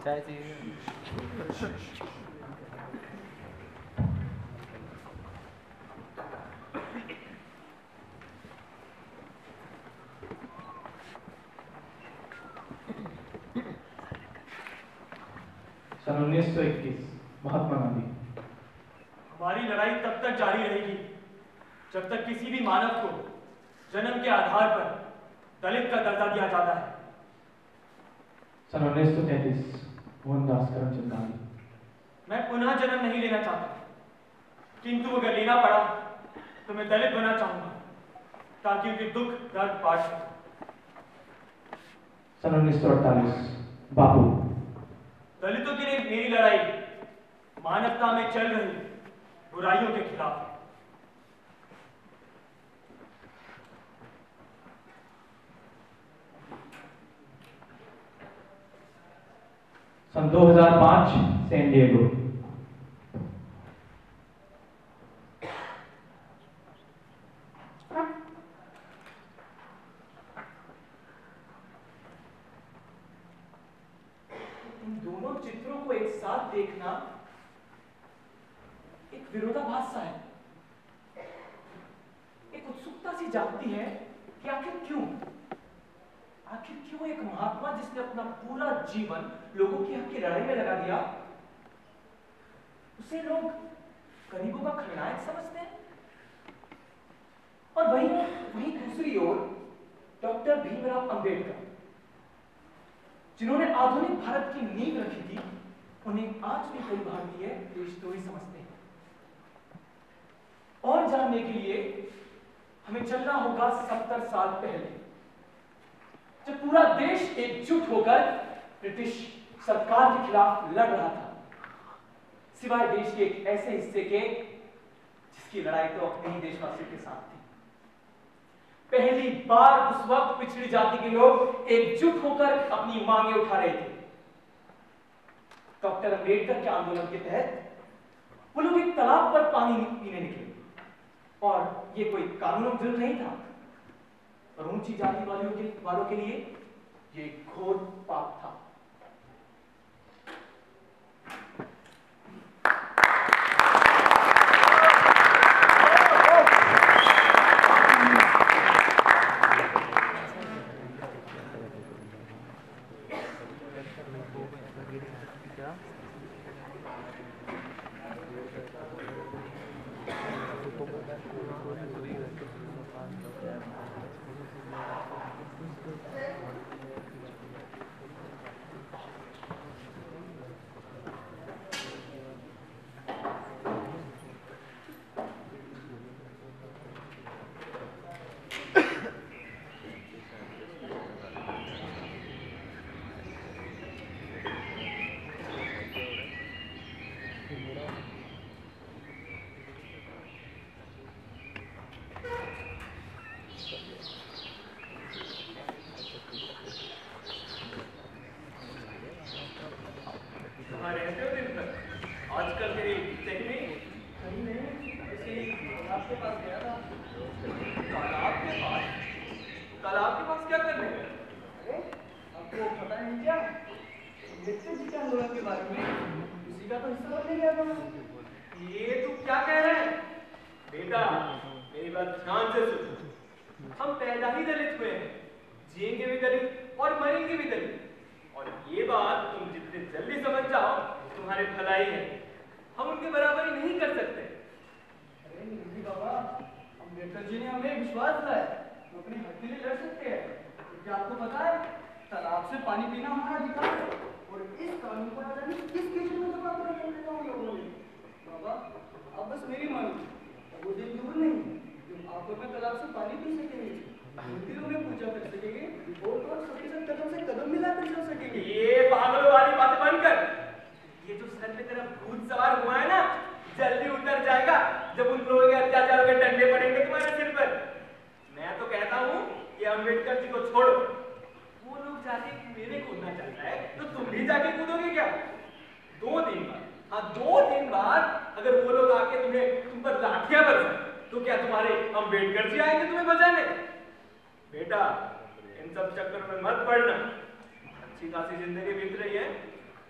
चाय चाहिए। सन 1921 महात्मा गांधी। हमारी लड़ाई तब तक जारी रहेगी जब तक किसी भी मानव को जन्म के आधार पर दलित का दर्जा दिया जाता है। सन 1933 मोहनदास करमचंद गांधी। मैं पुनः जन्म नहीं लेना चाहता, किंतु अगर लेना पड़ा तो मैं दलित बनना चाहूंगा ताकि उनके दुख दर्द बांट सकूं। सन 1948 बापू। दलितों के लिए मेरी लड़ाई मानवता में चल रही बुराइयों के खिलाफ है। सन 2005 सैन डिएगो। इन दोनों चित्रों को एक साथ देखना एक विरोधाभास सा है। एक उत्सुकता सी जागती है कि आखिर क्यों एक महात्मा जिसने अपना पूरा जीवन लोगों की हक की लड़ाई में लगा दिया, उसे लोग गरीबों का खलनायक समझते हैं। और वहीं दूसरी ओर डॉक्टर भीमराव अंबेडकर, जिन्होंने आधुनिक भारत की नींव रखी थी, उन्हें आज भी कई भारतीय देशद्रोही समझते हैं। और जानने के लिए हमें चलना होगा 70 साल पहले, जब पूरा देश एकजुट होकर ब्रिटिश सरकार के खिलाफ लड़ रहा था, सिवाय देश के एक ऐसे हिस्से के जिसकी लड़ाई तो अपने ही देशवासियों के साथ थी। पहली बार उस वक्त पिछड़ी जाति के लोग एकजुट होकर अपनी मांगें उठा रहे थे। डॉक्टर अंबेडकर के आंदोलन के तहत वो लोग एक तालाब पर पानी पीने निकले, और ये कोई कानूनी जुर्म नहीं था, और ऊंची जाति वालों के लिए ये घोर पाप था।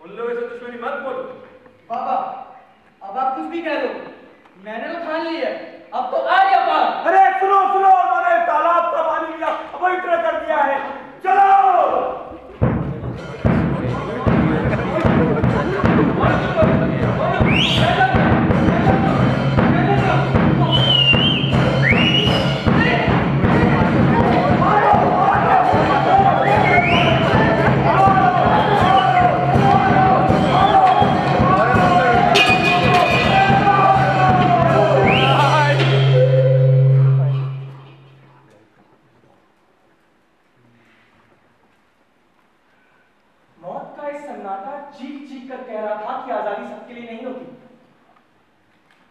उन लोगों से दुश्मनी मत बोलो। पापा, अब आप कुछ भी कह लो, मैंने तो ठान ली है, अब तो आ गया पार। अरे सुनो सुनो, उन्होंने तालाब का पानी लिया, अपवित्र कर दिया है, चलो।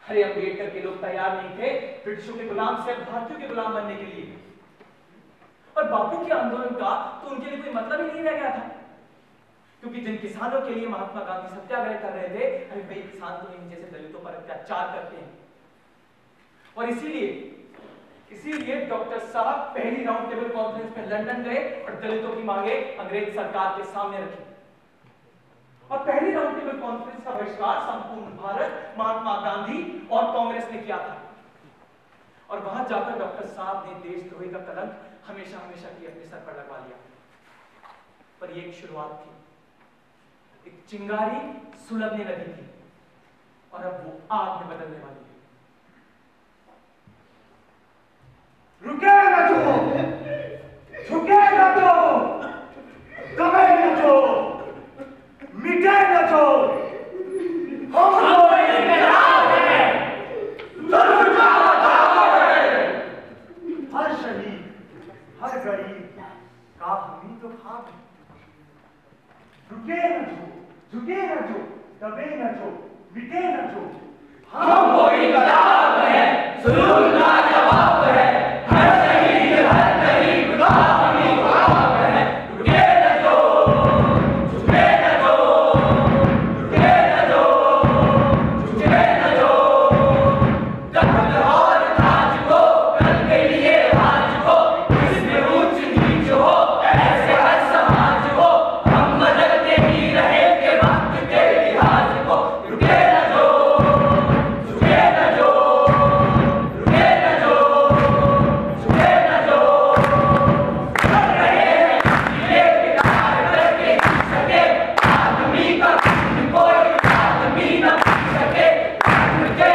अरे अम्बेडकर के लोग तैयार नहीं थे ब्रिटिशों के गुलाम से भारतीयों के गुलाम बनने के लिए, और बापू के आंदोलन का तो उनके लिए कोई मतलब ही नहीं रह गया था, क्योंकि जिन किसानों के लिए महात्मा गांधी सत्याग्रह कर रहे थे, अरे भाई किसान तो इन जैसे दलितों पर अत्याचार करते हैं। और इसीलिए डॉक्टर साहब पहली राउंड टेबल कॉन्फ्रेंस में लंदन गए और दलितों की मांगे अंग्रेज सरकार के सामने रखी। और पहली राउंड टेबल कॉन्फ्रेंस का बहिष्कार संपूर्ण भारत, महात्मा गांधी और कांग्रेस ने किया था। और वहां जाकर डॉक्टर साहब ने देशद्रोही का कलंक हमेशा हमेशा के अपने सर पर लगवा लिया। पर ये एक शुरुआत थी, एक चिंगारी सुलगने लगी थी, और अब वो आग में बदलने वाली है। रुके न जो, झुके न जो, दबे न जो, मिटे न जो, हम इंकलाब है, जरूर है। हर शहीद, हर गरीब का हम ही तो खाब है। रुके न जो, झुके न जो, दबे न जो, मिटे न जो, हम वो इंकलाब है, जरूर लाजवाब है। हर शहीद, हर गरीब का हम ही तो खाब है। रुके न जो, झुके न जो, रुके न जो, झुके न जो, तख्त और ताज को, कल के लिए आज को, इसमें ऊंच नीच हो, ऐसे हर समाज को, हम बदलते ही रहेंगे वक्त के लिहाज को। रुके न जो, झुके न जो, रुके न जो, झुके न जो, कर रहे हैं ये किनार करके सके, आदमी का खून कोई आदमी न पी सके। धर्म के,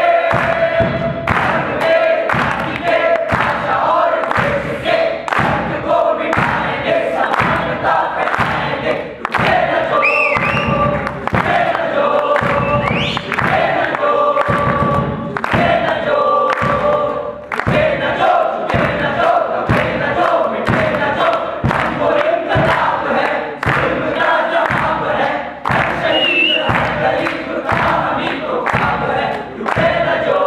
जाति के, भाषा और देश के, धर्म को मिटाएंगे, समानता फैलाएंगे। रुके न जो, झुके न जो, झुके न जो, झुके न जो, रुके न जो, झुके न जो, दबे न जो, मिटे न जो, हम वो इंकलाब है, जुल्म का जवाब है। हर शहीद, हर गरीब का हम ही तो खाब है। रुके न जो,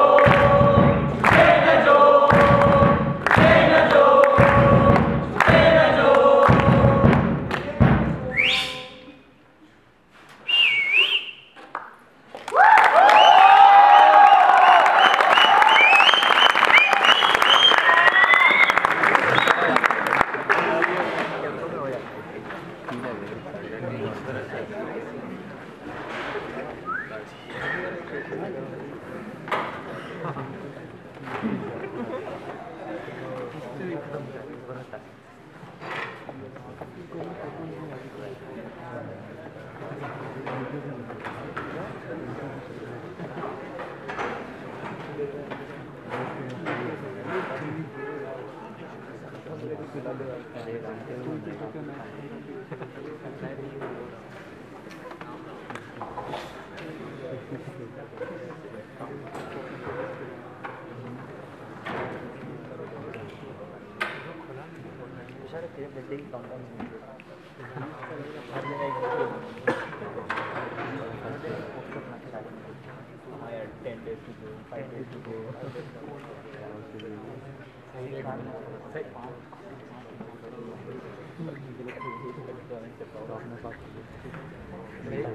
झुके न जो, रुके न जो, झुके न जो।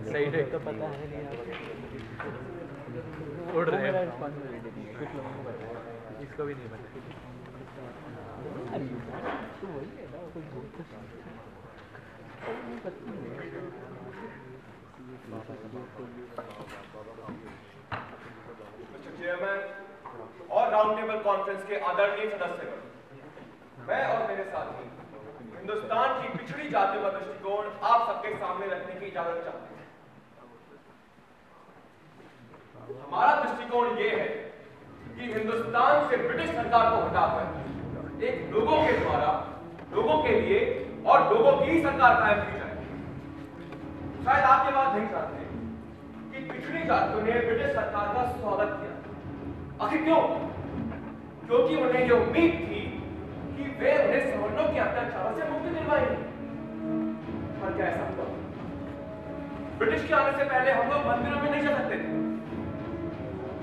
सही है तो पता है नहीं उड़ रहे हैं, कुछ लोगों को पता है, इसको भी नहीं पता। मिस्टर चेयरमैन और राउंड टेबल कॉन्फ्रेंस के आदरणीय सदस्यगण, मैं और मेरे साथी हिंदुस्तान की पिछड़ी जातियों का दृष्टिकोण आप सबके सामने रखने की इजाजत चाहते हैं। हमारा दृष्टिकोण ये है कि हिंदुस्तान से ब्रिटिश सरकार को हटाकर एक लोगों के द्वारा लोगों के लिए और लोगों की ही सरकार कायम की जाए। शायद आप ये बात नहीं जानते कि पिछड़ी जातियों ने ब्रिटिश सरकार का स्वागत किया। आखिर क्यों? क्योंकि उन्हें ये उम्मीद थी कि वे उन्हें सवर्णों के अत्याचारों से मुक्ति दिलवाएंगे। पर क्या ऐसा हुआ? ब्रिटिश के आने से पहले हम लोग मंदिरों में नहीं जा सकते थे।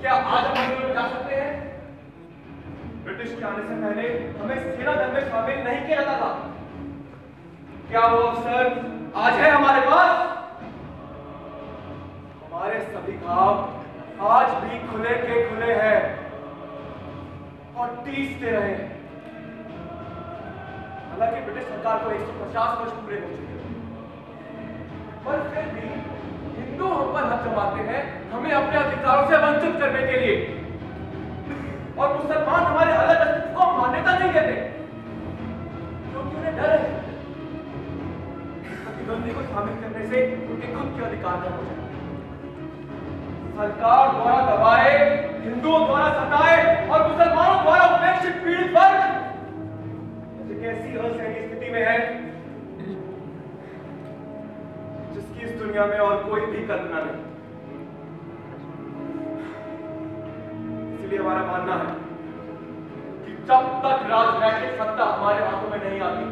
क्या आज हम मंदिरों में जा सकते हैं? ब्रिटिश के आने से पहले हमें सेना दल में शामिल नहीं किया जाता था। क्या वो अवसर आज है हमारे पास? हमारे सभी घाव आज भी खुले के खुले हैं और टीसते रहे। हालांकि ब्रिटिश सरकार को 150 वर्ष पूरे हो चुके हैं, पर फिर भी हिंदू हम पर हक जमाते हैं हमें अपने अधिकारों से वंचित करने के लिए, और मुसलमान हमारे अलग अस्तित्व को मान्यता नहीं देते क्योंकि उन्हें डर है प्रतिद्वंदी को शामिल करने से उनके खुद के अधिकार न हो जाए। सरकार द्वारा दबाए, हिंदुओं द्वारा सताए और मुसलमानों द्वारा उपेक्षित पीड़ित वर्ग ऐसी असहनीय स्थिति में है जिसकी इस दुनिया में और कोई भी कल्पना नहीं। इसलिए हमारा मानना है कि जब तक राजनैतिक सत्ता हमारे हाथों में नहीं आती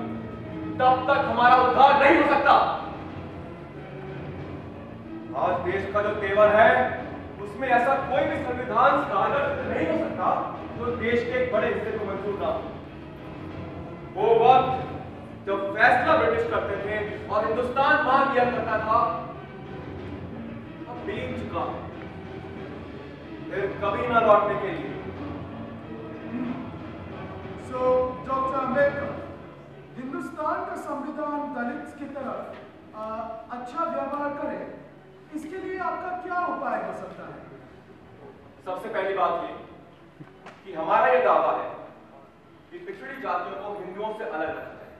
तब तक हमारा उद्धार नहीं हो सकता। आज देश का जो तेवर है उसमें ऐसा कोई भी संविधान कारगर नहीं हो सकता जो देश के एक बड़े हिस्से को मंजूर ना हो। वो वक्त जब फैसला ब्रिटिश करते थे और हिंदुस्तान मान लिया करता था अब बीत चुका, फिर कभी ना लौटने के लिए। सो डॉक्टर अंबेडकर, हिंदुस्तान का संविधान दलित की तरफ अच्छा व्यवहार करे, इसके लिए आपका क्या उपाय हो सकता है? सबसे पहली बात ये कि हमारा यह दावा है कि पिछड़ी जातियों को हिंदुओं से अलग रखा जाए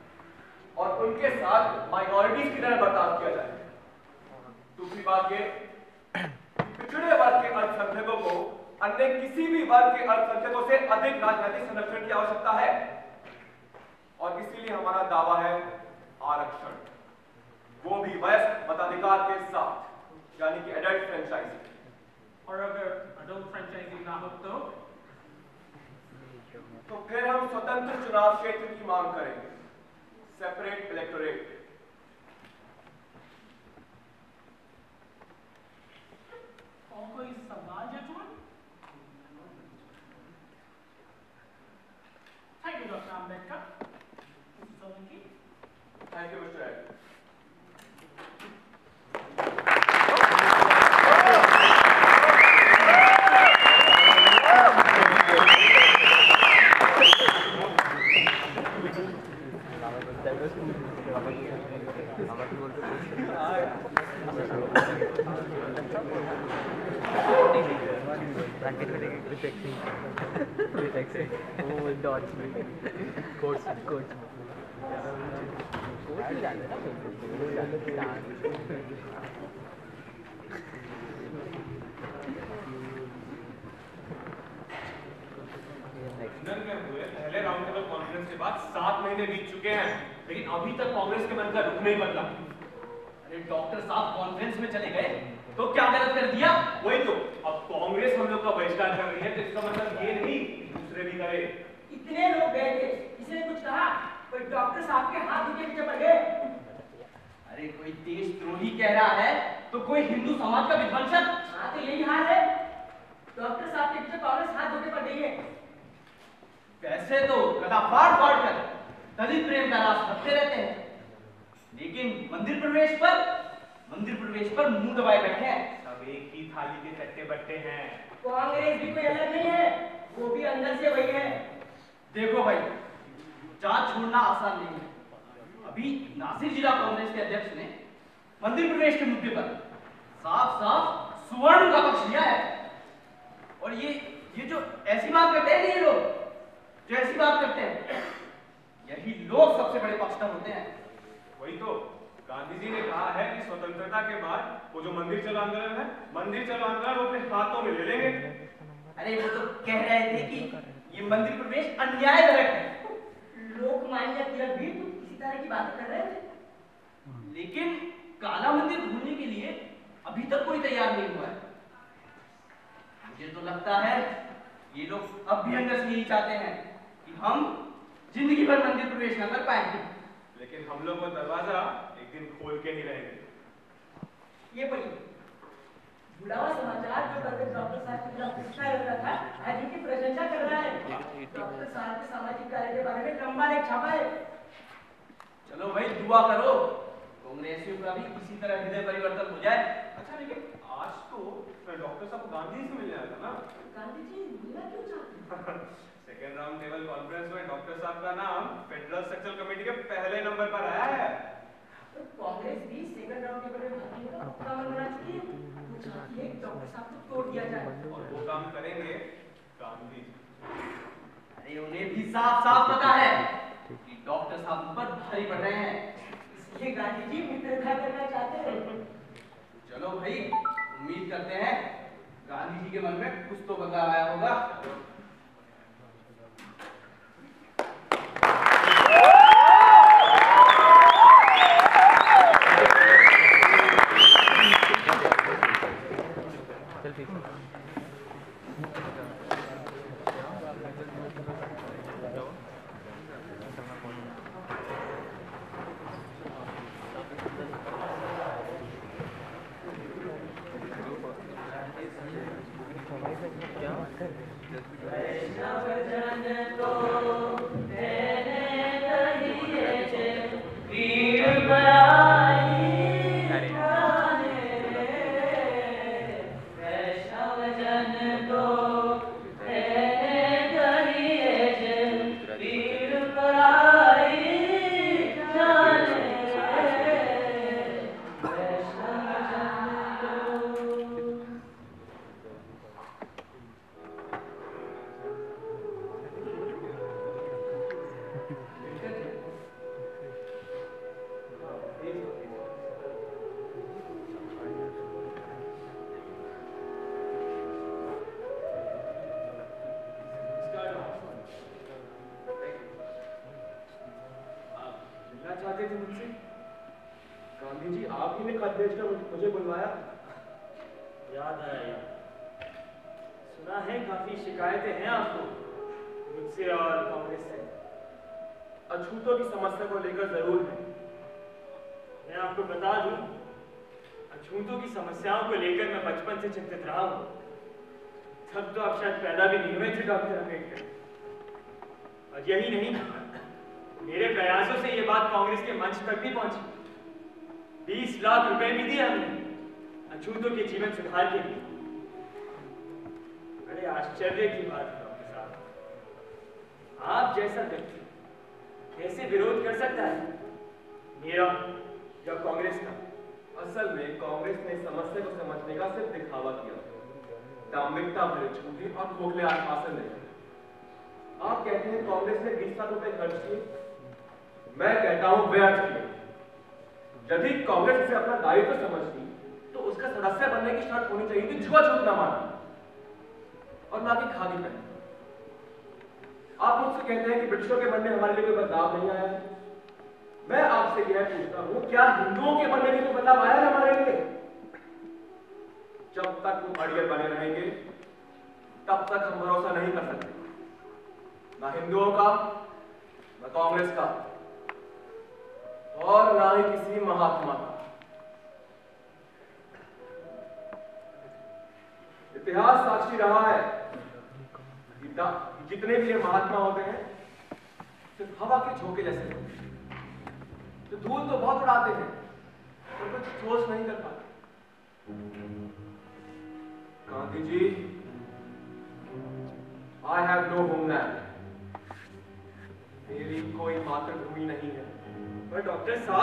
और उनके साथ माइनॉरिटीज की तरह बर्ताव किया जाए। दूसरी बात ये कि पिछड़े वर्ग के अल्पसंख्यकों को अन्य किसी भी वर्ग के अल्पसंख्यकों से अधिक राजनीतिक संरक्षण की आवश्यकता है, और इसीलिए हमारा दावा है आरक्षण, वो भी वयस्क मताधिकार के साथ, यानी कि एडल्ट फ्रेंचाइजी। और अगर एडल्ट फ्रेंचाइजी ना हो तो फिर हम स्वतंत्र चुनाव क्षेत्र की मांग करेंगे, सेपरेट इलेक्टोरेट। और कोई सवाल जजमान? Thank you doctor Ambedkar. Thank you mister Ed. पहले राउंड टेबल कॉन्फ्रेंस के बाद 7 महीने बीत चुके हैं, लेकिन अभी तक कांग्रेस के मन का रुख नहीं बदला। अरे डॉक्टर साहब कॉन्फ्रेंस में चले गए तो क्या गलत कर दिया? वही तो, अब कांग्रेस हम लोग का बहिष्कार कर रही है तो इसका मतलब ये नहीं दूसरे भी करे। इतने लोग गए थे, किसी ने कुछ कहा? कोई डॉक्टर साहब के हाथ के पीछे पड़ गए? अरे कोई देशद्रोही कह रहा है तो कोई हिंदू समाज का विध्वंसक। हाँ तो यही हाल है, डॉक्टर साहब के पीछे कांग्रेस हाथ धोके पड़ गई है। वैसे तो गदा फाड़ कर दलित प्रेम का रास रखते रहते हैं, लेकिन मंदिर प्रवेश पर मुंह दबाए बैठे हैं। सब एक ही थाली के चट्टे बट्टे हैं। कांग्रेस भी कोई अलग नहीं है, वो भी अंदर से वही है। देखो भाई, जात छोड़ना आसान नहीं है। अभी नासिर जिला कांग्रेस के अध्यक्ष ने मंदिर प्रवेश के मुद्दे पर साफ साफ सुवर्ण का पक्ष लिया है। और ये जो ऐसी बात करते हैं ये लोग, जो ऐसी बात करते हैं, यही लोग सबसे बड़े पक्षधर होते हैं। वही तो गांधी जी ने कहा है कि स्वतंत्रता के बाद वो जो मंदिर चलो आंदोलन है, मंदिर चलो आंदोलन वो अपने हाथों में ले लेंगे। अरे वो तो कह रहे थे कि ये मंदिर प्रवेश अन्यायजनक है। लोकमान्य तिलक भी तो इसी तरह की बातें कर रहे थे। लेकिन काला मंदिर खोलने के लिए अभी तक कोई तैयार नहीं हुआ है। मुझे तो लगता है ये लोग अब भी अंदर से यही चाहते हैं कि हम जिंदगी भर मंदिर प्रवेश न कर पाएंगे। लेकिन हम लोग वो दरवाजा एक दिन खोल के ही रहेंगे। ये पढ़िए, बुढ़ावा समाचार जो कल डॉक्टर साहब के खिलाफ घोषणा कर रहा था, आज उनकी प्रशंसा कर रहा है। डॉक्टर साहब के सामाजिक कार्य के बारे में लंबा लेख छापा है। चलो भाई दुआ करो कांग्रेसियों का भी किसी तरह हृदय परिवर्तन हो जाए। अच्छा लेकिन आज तो डॉक्टर साहब गांधी जी से मिलने आया था ना? गांधी जी मिलना क्यों चाहते हैं? सेकेंड राउंड टेबल कॉन्फ्रेंस में डॉक्टर साहब का नाम फेडरल स्ट्रक्चरल कमेटी के पहले नंबर पर आया है। तो कांग्रेस भी सेकंड राउंड टेबल में भाग लेने का पक्का मन बना चुकी है। वो चाहती है कि डॉक्टर साहब को तोड़ दिया जाए। और वो काम करेंगे गांधी जी। अरे उन्हें भी साफ साफ पता है कि डॉक्टर साहब पर भारी पड़ रहे हैं, इसलिए गांधी जी मित्रता करना चाहते हैं। चलो भाई उम्मीद करते हैं गांधी जी के मन में कुछ तो बदलाव आया होगा। मुझे बुलवाया? याद आया यार, सुना है काफी शिकायतें हैं आपको मुझसे और कांग्रेस से। अछूतों की समस्या को लेकर जरूर है। मैं आपको बता दूं, अछूतों की समस्याओं को लेकर मैं बचपन से चिंतित रहा हूं। तब तो आप शायद पैदा भी नहीं हुए थे डॉक्टर अम्बेडकर। और यही नहीं, मेरे प्रयासों से ये बात कांग्रेस के मंच तक भी पहुंची। 20 लाख रुपए भी दिए हमने अछूतों के जीवन सुधार के लिए। बड़े आश्चर्य की बात है डॉक्टर साहब, आप जैसा व्यक्ति कैसे विरोध कर सकता है, मेरा या कांग्रेस का? असल में कांग्रेस ने समस्या को समझने का सिर्फ दिखावा किया, दाम्भिकता भरे झूठे और खोखले आश्वासन दिए। आप कहते हैं कांग्रेस ने 20 लाख रुपए खर्च किए, मैं कहता हूं व्यर्थ किए। यदि कांग्रेस इसे अपना दायित्व समझती तो उसका सदस्य बनने की शर्त होनी चाहिए थी छुआछूत न मानना और ना कि खादी पहनना। आप मुझसे कहते हैं कि ब्रिटिशों के मन में हमारे लिए कोई बदलाव नहीं आया है। मैं आपसे यह पूछता हूं, क्या हिंदुओं के मन में भी कोई बदलाव आया है हमारे लिए? जब तक वो अड़ियल बने रहेंगे तब तक हम भरोसा नहीं कर सकते, ना हिंदुओं का, ना कांग्रेस का, और ना ही किसी महात्मा का। इतिहास साक्षी रहा है कि जितने भी ये महात्मा होते हैं सिर्फ हवा के झोंके जैसे होते हैं, तो धूल तो बहुत उड़ाते हैं पर कुछ ठोस नहीं कर पाते। Gandhi ji, I have no homeland, मेरी कोई मातृभूमि नहीं है। पर डॉक्टर साहब